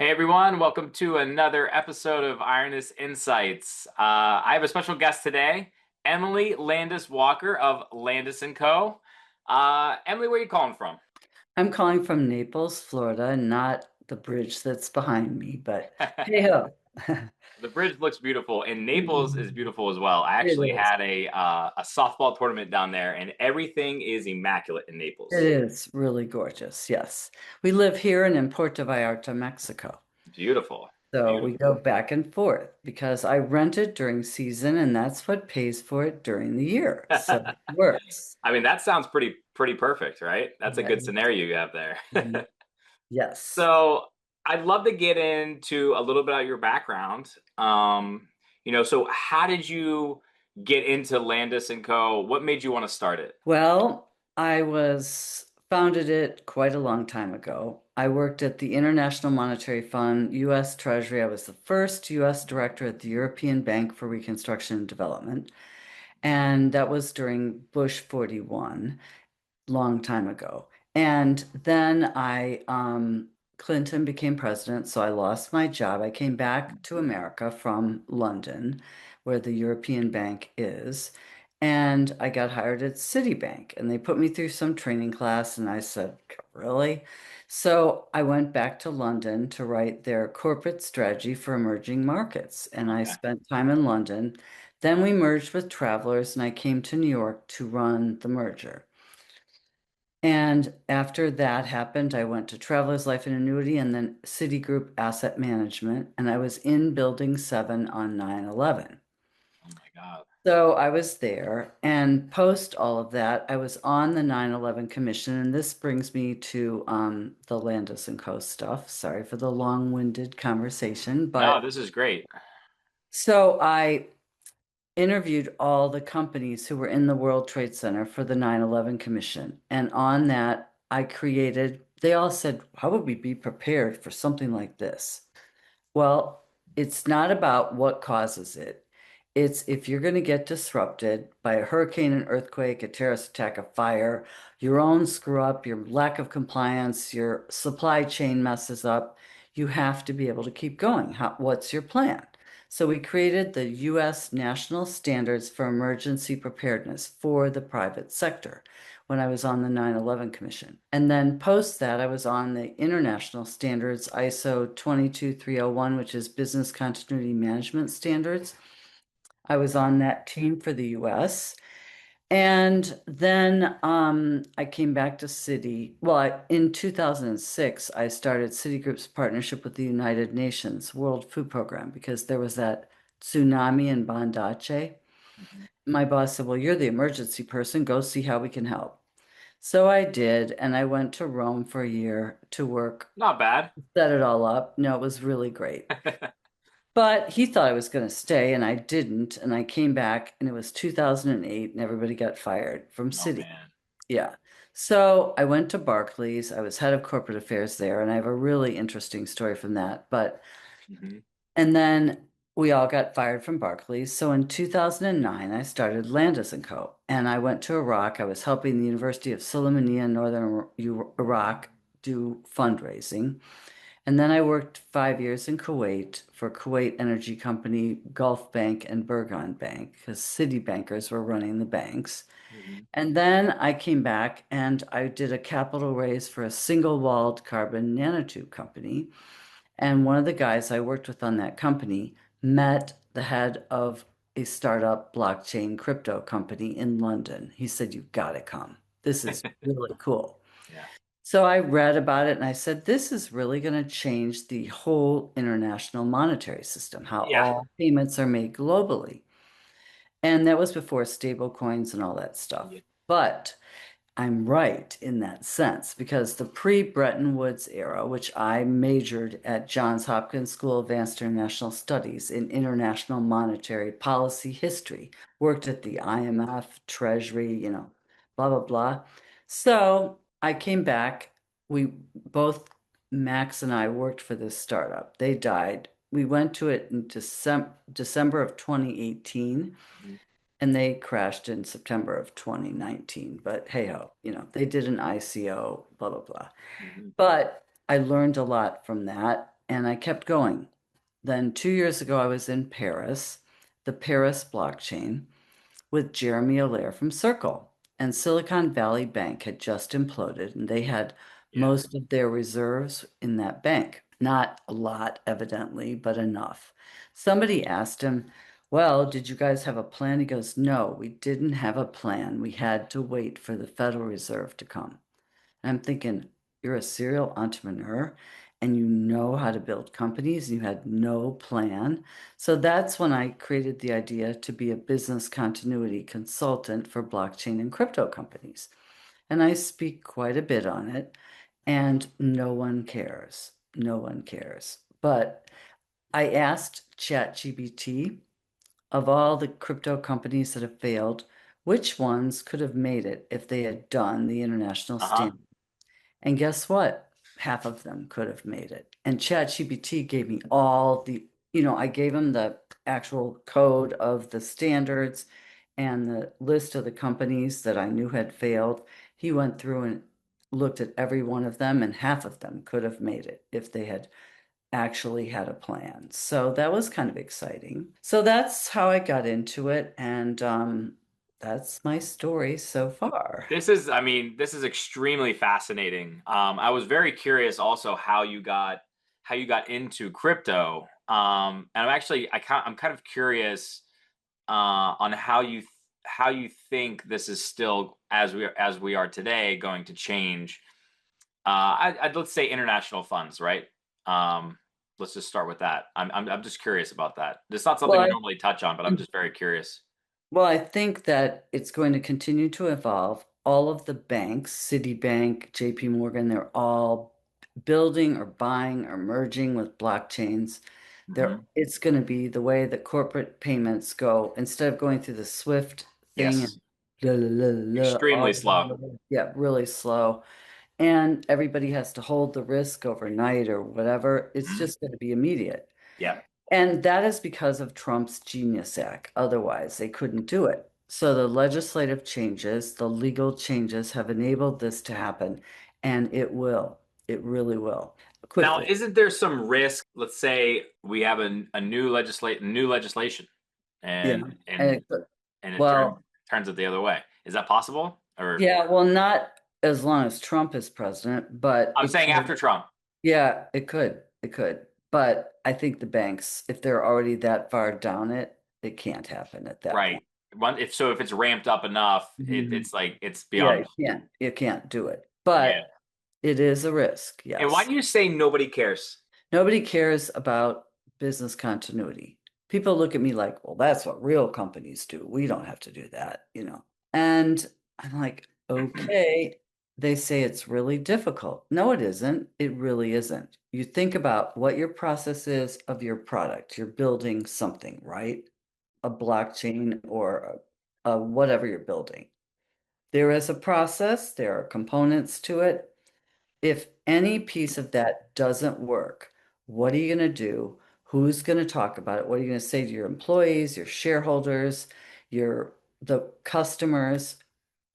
Hey everyone, welcome to another episode of Ironis Insights. I have a special guest today, Emily Landis Walker of Landis Co. Emily, where are you calling from? I'm calling from Naples, Florida, not the bridge that's behind me, but hey ho. The bridge looks beautiful, and Naples is Mhm. beautiful as well. I It actually is. had a softball tournament down there, and everything is immaculate in It Naples. is really gorgeous. Yes. We live here and in Puerto Vallarta, Mexico. Beautiful, So we beautiful. go back and forth because I rent it during season and that's what pays for it during the year. So it works. I mean, that sounds pretty perfect, right? That's a good Right. scenario you have there. Mhm. Yes. So I'd love to get into a little bit of your background. So how did you get into Landis and Co? What made you want to start it? Well, I was founded it quite a long time ago. I worked at the International Monetary Fund, US Treasury. I was the first US director at the European Bank for Reconstruction and Development. And that was during Bush 41, long time ago. And then Clinton became president, so I lost my job. I came back to America from London, where the European Bank is, and I got hired at Citibank. And they put me through some training class, and I said, really? So I went back to London to write their corporate strategy for emerging markets, and I Okay. spent time in London. Then we merged with Travelers, and I came to New York to run the merger. And after that happened, I went to Travelers Life and Annuity and then Citigroup Asset Management, and I was in Building 7 on 9/11. Oh my God. So I was there, and post all of that, I was on the 9/11 Commission, and this brings me to the Landis and Co. stuff. Sorry for the long-winded conversation, No, but this is great. so I interviewed all the companies who were in the World Trade Center for the 9/11 Commission. And on that, they all said, how would we be prepared for something like this? Well, it's not about what causes it. It's if you're going to get disrupted by a hurricane, an earthquake, a terrorist attack, a fire, your own screw up, your lack of compliance, your supply chain messes up, you have to be able to keep going. What's your plan? So we created the U.S. National Standards for Emergency Preparedness for the private sector when I was on the 9/11 Commission. And then post that, I was on the international standards, ISO 22301, which is Business Continuity Management Standards. I was on that team for the US. And then I came back to Citi. Well, in 2006, I started Citigroup's partnership with the United Nations World Food Program because there was that tsunami in Bandache. Mhm. My boss said, well, you're the emergency person. Go see how we can help. So I did, and I went to Rome for a year to work, Not bad. set it all up. No, it was really great. But he thought I was going to stay, and I didn't. And I came back, and it was 2008, and everybody got fired from Oh Citi. man. Yeah. So I went to Barclays. I was head of corporate affairs there, and I have a really interesting story from that. Hmm. And then we all got fired from Barclays. So in 2009, I started Landis & Co. And I went to Iraq. I was helping the University of Sulaymaniyah in northern Iraq do fundraising. And then I worked 5 years in Kuwait for Kuwait Energy Company, Gulf Bank, and Burgan Bank because City bankers were running the banks. Hmm. And then I came back and I did a capital raise for a single-walled carbon nanotube company. And one of the guys I worked with on that company met the head of a startup blockchain crypto company in London. He said, you've got to come. This is really cool. Yeah. So I read about it and I said, this is really going to change the whole international monetary system, how Yeah. all payments are made globally. And that was before stable coins and all that stuff. Yeah. But I'm right in that sense because the pre-Bretton Woods era, which I majored at Johns Hopkins School of Advanced International Studies in international monetary policy history, worked at the IMF, Treasury, blah, blah, blah. So I came back. We both, Max and I worked for this startup. They died. We went to it in December of 2018 Mhm. and they crashed in September of 2019. But hey ho, they did an ICO, blah, blah, blah. Mhm. But I learned a lot from that. and I kept going. Then 2 years ago, I was in Paris, the Paris blockchain, with Jeremy Allaire from Circle. And Silicon Valley Bank had just imploded, and they had Yeah. most of their reserves in that bank. Not a lot, evidently, but enough. Somebody asked him, well, did you guys have a plan? He goes, no, we didn't have a plan. We had to wait for the Federal Reserve to come. And I'm thinking, you're a serial entrepreneur and you know how to build companies and you had no plan. So that's when I created the idea to be a business continuity consultant for blockchain and crypto companies. And I speak quite a bit on it, and no one cares. No one cares. But I asked ChatGPT, of all the crypto companies that have failed, which ones could have made it if they had done the international Uh-huh. standard? And guess what? Half of them could have made it. And ChatGPT gave me all the, I gave him the actual code of the standards and the list of the companies that I knew had failed. He went through and looked at every one of them, and half of them could have made it if they had actually had a plan. So that was kind of exciting. So that's how I got into it. And that's my story so far. I mean, this is extremely fascinating. I was very curious also how you got into crypto. And I'm kind of curious on how you think this is still as we are today going to change. Let's say international funds, right? Um, let's just start with that. I'm just curious about that. It's not something we Well, normally touch on, but I'm just very curious. Well, I think that it's going to continue to evolve. All of the banks, Citibank, JP Morgan, they're all building or buying or merging with blockchains. Hmm. It's going to be the way that corporate payments go. Instead of going through the SWIFT thing and Yes, blah, blah, blah, blah, extremely slow. yeah, really slow. And everybody has to hold the risk overnight or whatever. It's Mhm. just going to be immediate. Yeah. And that is because of Trump's Genius Act. Otherwise, they couldn't do it. So the legislative changes, the legal changes have enabled this to happen, and it will. It really will. Now, Quickly. isn't there some risk? Let's say we have a new legislation, Yeah. and And and it, and it well, turns it the other way. Is that possible? Or yeah, well, not as long as Trump is president, but I'm it saying could. after Trump, Yeah, it could. It could. But I think the banks, if they're already that far down it, it can't happen at that point. right? If it's ramped up enough, Mhm. it's like it's Yeah, beyond. you can't do it. Yeah. But it is a risk, And why yes. do you say nobody cares? Nobody cares about business continuity. People look at me like, well, that's what real companies do. We don't have to do that. And I'm like, okay. They say it's really difficult. No, it isn't. It really isn't. You think about what your process is of your product. You're building something, right? A blockchain or a whatever you're building. There is a process, there are components to it. If any piece of that doesn't work, what are you going to do? Who's going to talk about it? What are you going to say to your employees, your shareholders, the customers?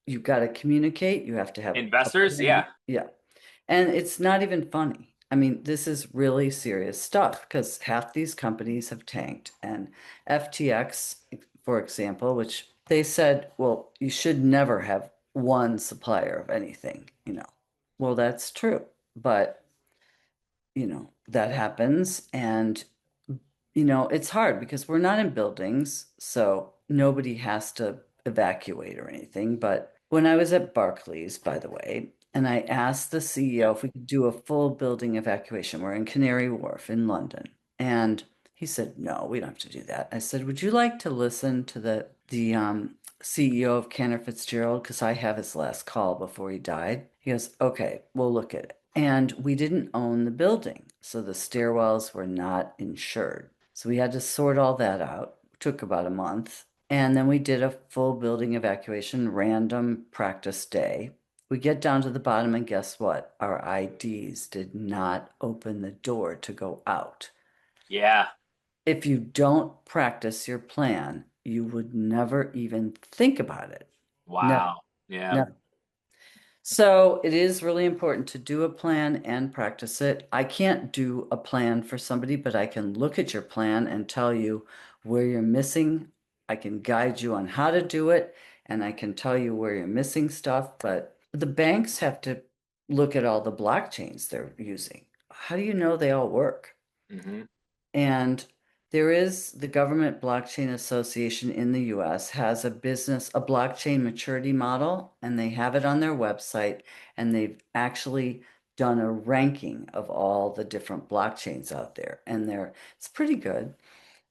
You've got to communicate. You have to have a Investors, plan. yeah. Yeah. And it's not even funny. I mean, this is really serious stuff because half these companies have tanked. And FTX, for example, which they said, well, you should never have one supplier of anything. Well, that's true. But, that happens. And, it's hard because we're not in buildings. So nobody has to evacuate or anything. But when I was at Barclays, by the way, and I asked the CEO if we could do a full building evacuation. We're in Canary Wharf in London. And he said, no, we don't have to do that. I said, would you like to listen to the CEO of Cantor Fitzgerald? Because I have his last call before he died. He goes, okay, we'll look at it. And we didn't own the building, so the stairwells were not insured. So we had to sort all that out. It took about a month. And then we did a full building evacuation, random practice day. We get down to the bottom, and guess what? Our IDs did not open the door to go out. Yeah. If you don't practice your plan, you would never even think about it. Never, Wow. Yeah. never. So it is really important to do a plan and practice it. I can't do a plan for somebody, but I can look at your plan and tell you where you're missing. I can guide you on how to do it, and I can tell you where you're missing stuff. But the banks have to look at all the blockchains they're using. How do you know they all work? Hmm. And there is the Government Blockchain Association in the US has a blockchain maturity model, and they have it on their website, and they've actually done a ranking of all the different blockchains out there, and it's pretty good.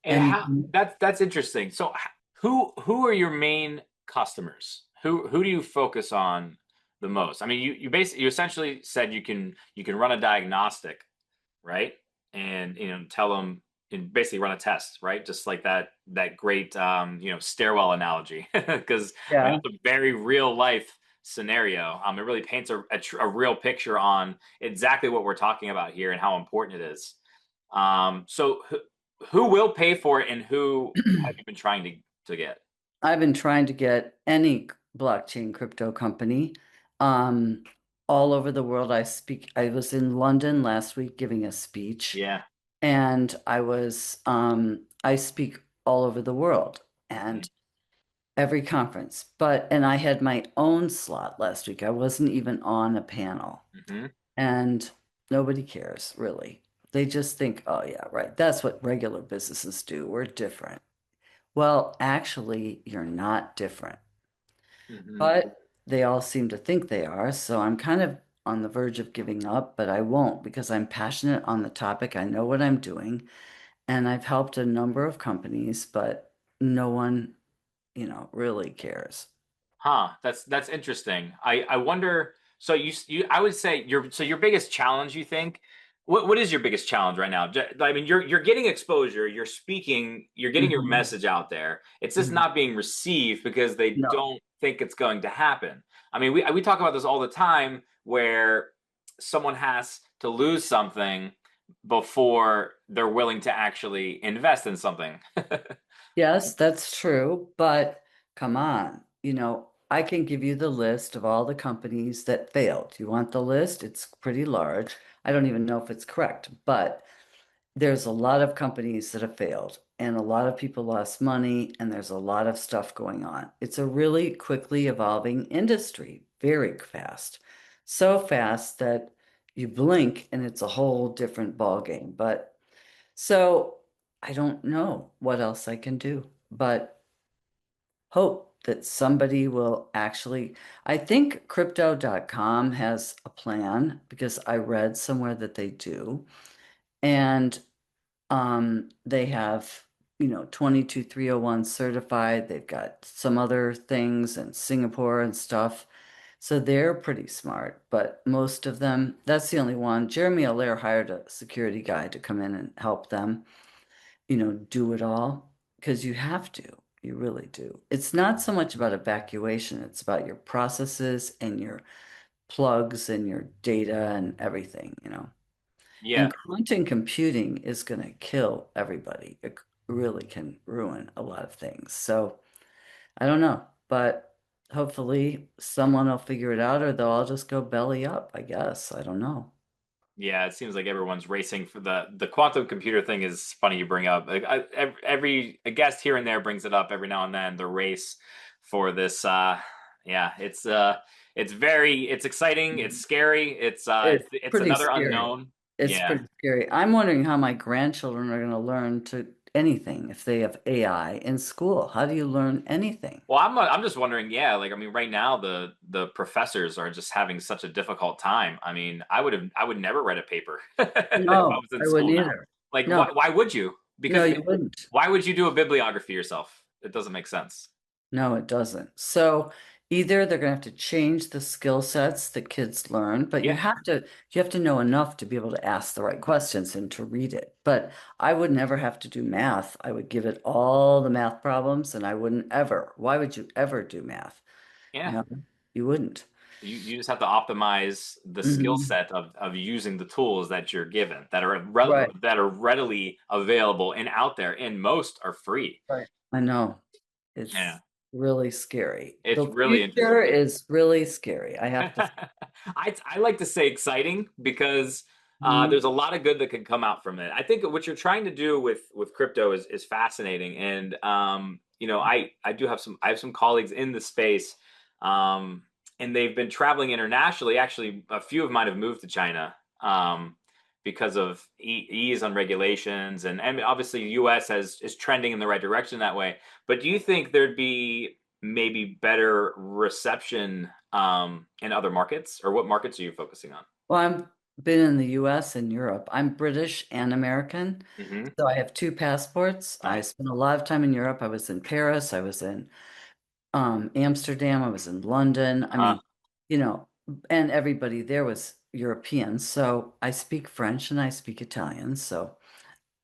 And And you how can, that's interesting. So who are your main customers? Who do you focus on the most? I mean, you essentially said you can run a diagnostic, right? And tell them and basically run a test, right? Just like that great stairwell analogy, because I mean yeah, it's a very real life scenario. It really paints a real picture on exactly what we're talking about here and how important it is. So who will pay for it and who have you been trying to get? I've been trying to get any blockchain crypto company um, all over the world. I was in London last week giving a speech. Yeah. And I speak all over the world and every conference. And I had my own slot last week. I wasn't even on a panel. Mm-hmm. And nobody cares, really. They just think, oh, yeah, right. That's what regular businesses do. We're different. Well, actually, you're not different. Mm-hmm. But they all seem to think they are. So I'm kind of on the verge of giving up, but I won't because I'm passionate on the topic. I know what I'm doing. And I've helped a number of companies, but no one, really cares. Huh. That's interesting. I wonder. So you I would say your biggest challenge. You think what is your biggest challenge right now? I mean, you're getting exposure. You're speaking. You're getting your Mhm. message out there. It's just Mhm. not being received because they No. don't think it's going to happen. I mean, we talk about this all the time where someone has to lose something before they're willing to actually invest in something. Yes, that's true, but come on, I can give you the list of all the companies that failed. You want the list? It's pretty large. I don't even know if it's correct, but there's a lot of companies that have failed and a lot of people lost money and there's a lot of stuff going on. It's a really quickly evolving industry, very fast. So fast that you blink and it's a whole different ballgame. But so I don't know what else I can do, but hope that somebody will actually. I think crypto.com has a plan because I read somewhere that they do. And they have, 22301 certified. They've got some other things in Singapore and stuff. So they're pretty smart, but most of them, that's the only one. Jeremy Allaire hired a security guy to come in and help them, do it all because you have to. You really do. It's not so much about evacuation, it's about your processes and your plugs and your data and everything. Yeah. And quantum computing is going to kill everybody. It really can ruin a lot of things. So I don't know, but hopefully someone will figure it out or they'll all just go belly up, I guess. I don't know. Yeah, it seems like everyone's racing for the quantum computer thing is funny you bring up. Like, every a guest here and there brings it up every now and then. The race for this, yeah, it's exciting, it's scary, It's it's pretty another scary. unknown. It's Yeah. pretty scary. I'm wondering how my grandchildren are going to learn to anything if they have AI in school. How do you learn anything? Well, I'm just wondering, yeah, like I mean, right now the professors are just having such a difficult time. I mean, I would never write a paper if I No, was in I wouldn't school now. either. Like, No, why would you? no, Because you wouldn't. why would you do a bibliography yourself? It doesn't make sense. No, it doesn't. So either they're going to have to change the skill sets that kids learn, but Yeah, you have to know enough to be able to ask the right questions and to read it. But I would never have to do math. I would give it all the math problems and I wouldn't ever. Why would you ever do math? yeah. No, you wouldn't. You just have to optimize the skill Mhm. set of using the tools that you're given Right, that are readily available and out there, and most are free. right. I know. It's Yeah. really scary. It's The really future interesting. is really scary. I have to. I like to say exciting because Mhm. there's a lot of good that can come out from it. I think what you're trying to do with crypto is fascinating, and I do have some colleagues in the space, um, and they've been traveling internationally. Actually, a few of mine have moved to China. Because of ease on regulations, and obviously U.S. is trending in the right direction that way. But do you think there'd be maybe better reception in other markets, or what markets are you focusing on? Well, I've been in the US and Europe. I'm British and American. Hmm. So I have two passports. I Nice. spent a lot of time in Europe. I was in Paris, I was in Amsterdam, I was in London. I Uh, mean, you know, and everybody there was European. So I speak French and I speak Italian. So,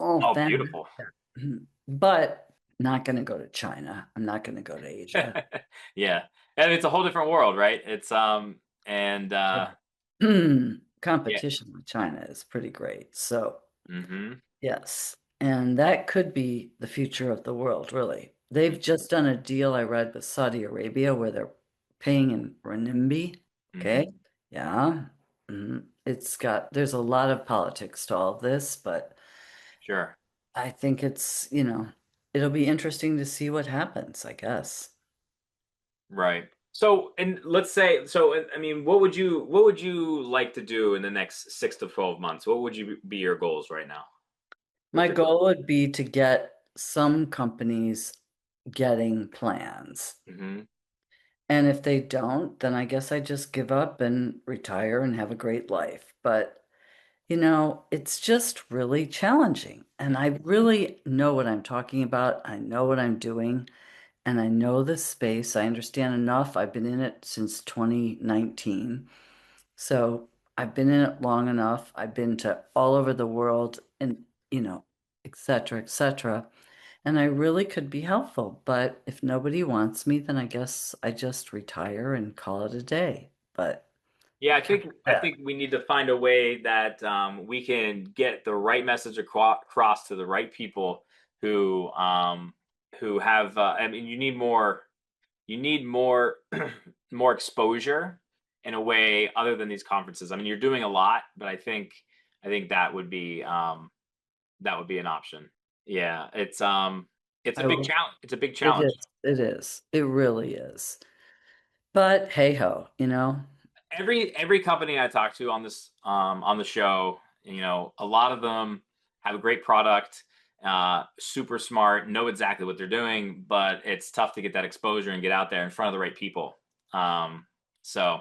oh, oh, that, beautiful. but not going to go to China. I'm not going to go to Asia. Yeah, and it's a whole different world, right? It's and yeah. Competition with China is pretty great. So, Hmm. yes. And that could be the future of the world, really. They've just done a deal I read with Saudi Arabia where they're paying in renminbi. Hmm. Okay. Yeah. There's a lot of politics to all of this, but Sure. I think it'll be interesting to see what happens, I guess. Right. So, and let's say, so I mean, what would you like to do in the next 6 to 12 months? What would you be your goals right now with My your goal would be to get some companies getting plans. hmm And if they don't, then I guess I just give up and retire and have a great life. But, it's just really challenging. And I really know what I'm talking about. I know what I'm doing, and I know the space. I understand enough. I've been in it since 2019. So I've been in it long enough. I've been to all over the world and, you know, et cetera, et cetera. And I really could be helpful, but if nobody wants me, then I guess I just retire and call it a day. But Yeah, I I can't think do I that. think we need to find a way that we can get the right message across to the right people who have. I mean, you need more more exposure in a way other than these conferences. I mean, you're doing a lot, but I think that would be an option. Yeah, it's a I big will. challenge. It's a big It challenge. is. It is. It really is. But hey ho. Every company I talk to on the show, a lot of them have a great product, super smart, know exactly what they're doing, but it's tough to get that exposure and get out there in front of the right people. Um, so,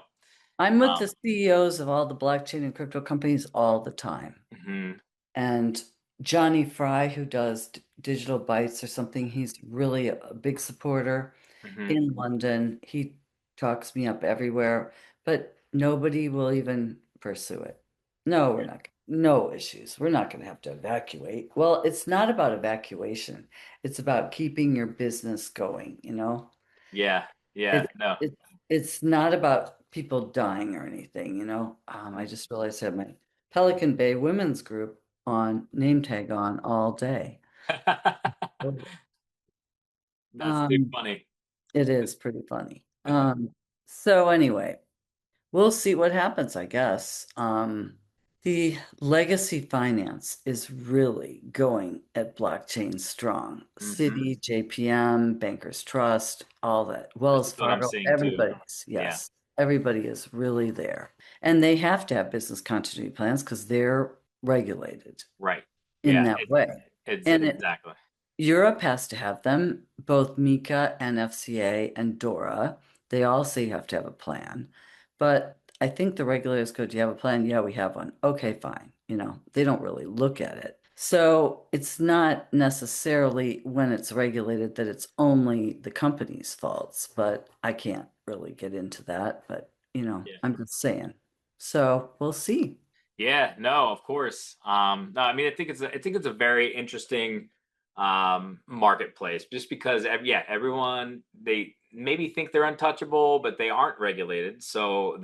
I'm with the um, CEOs of all the blockchain and crypto companies all the time. mhm, And Johnny Fry, who does Digital Bytes or something, he's really a big supporter mhm, in London. He talks me up everywhere, but nobody will even pursue it. No, we're not. No issues. We're not going to have to evacuate. Well, it's not about evacuation. It's about keeping your business going. yeah, yeah, It, no, it, it's not about people dying or anything. I mhm. just realized I had my Pelican Bay women's group on name tag on all day. That's too Um, funny. it is pretty funny. So anyway, we'll see what happens, I guess. The legacy finance is really going at blockchain strong. Hmm. Citi, JPM, Bankers Trust, all that. This Wells is what I'm Fargo, seeing too. everybody's, Yeah, yes, everybody is really there. And they have to have business continuity plans because they're regulated right. in Yeah, that way. it's And exactly. Europe has to have them, both MiCA and FCA and DORA. They all say you have to have a plan. But I think the regulators go, do you have a plan? Yeah, we have one. Okay, fine. They don't really look at it. So it's not necessarily when it's regulated that it's only the company's faults, but I can't really get into that. But, Yeah. I'm just saying. So we'll see. Yeah, no, of course. No, I mean, I think it's a very interesting marketplace, just because yeah, everyone, they maybe think they're untouchable, but they aren't regulated, so if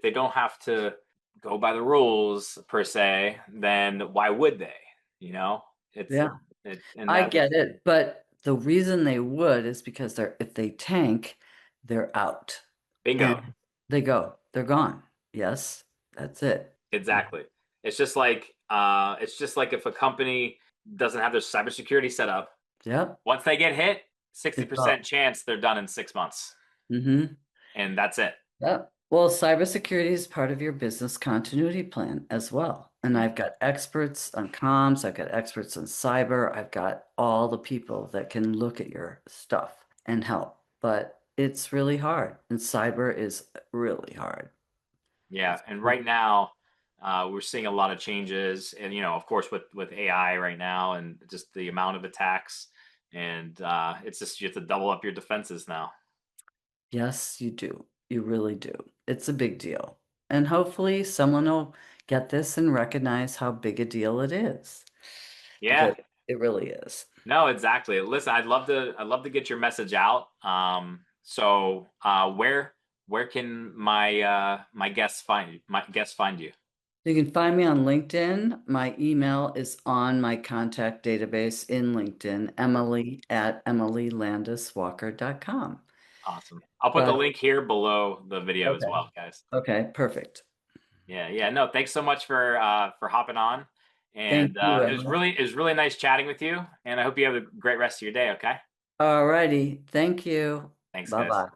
they don't have to go by the rules per se, then why would they? You know, it's Yeah, it and I that get it. But the reason they would is because if they tank, they're out. Bingo. And they're gone. Yes, that's it. Exactly. It's just like if a company doesn't have their cybersecurity set up, Yep, once they get hit, it's 60% all. chance they're done in 6 months. Mm-hmm. And that's it. Yep. Well, cybersecurity is part of your business continuity plan as well. And Mm. I've got experts on comms, I've got experts on cyber, I've got all the people that can look at your stuff and help. But it's really hard, and cyber is really hard. Yeah. And right now, we're seeing a lot of changes, and of course, with AI right now, and just the amount of attacks, and it's just you have to double up your defenses now. Yes, you do. You really do. It's a big deal. And hopefully someone will get this and recognize how big a deal it is, because Yeah. it really is. No, exactly. Listen, I'd love to get your message out. So where can my guests find you? You can find me on LinkedIn. My email is on my contact database in LinkedIn, Emily@emilylandiswalker.com. Awesome. I'll put the But link here below the video as okay. well, guys. Okay, perfect. Yeah, yeah. No, thanks so much for hopping on. Thank And you, it Emily. was really nice chatting with you. And I hope you have a great rest of your day, okay? All righty. Thank you. Thanks, guys. Bye-bye.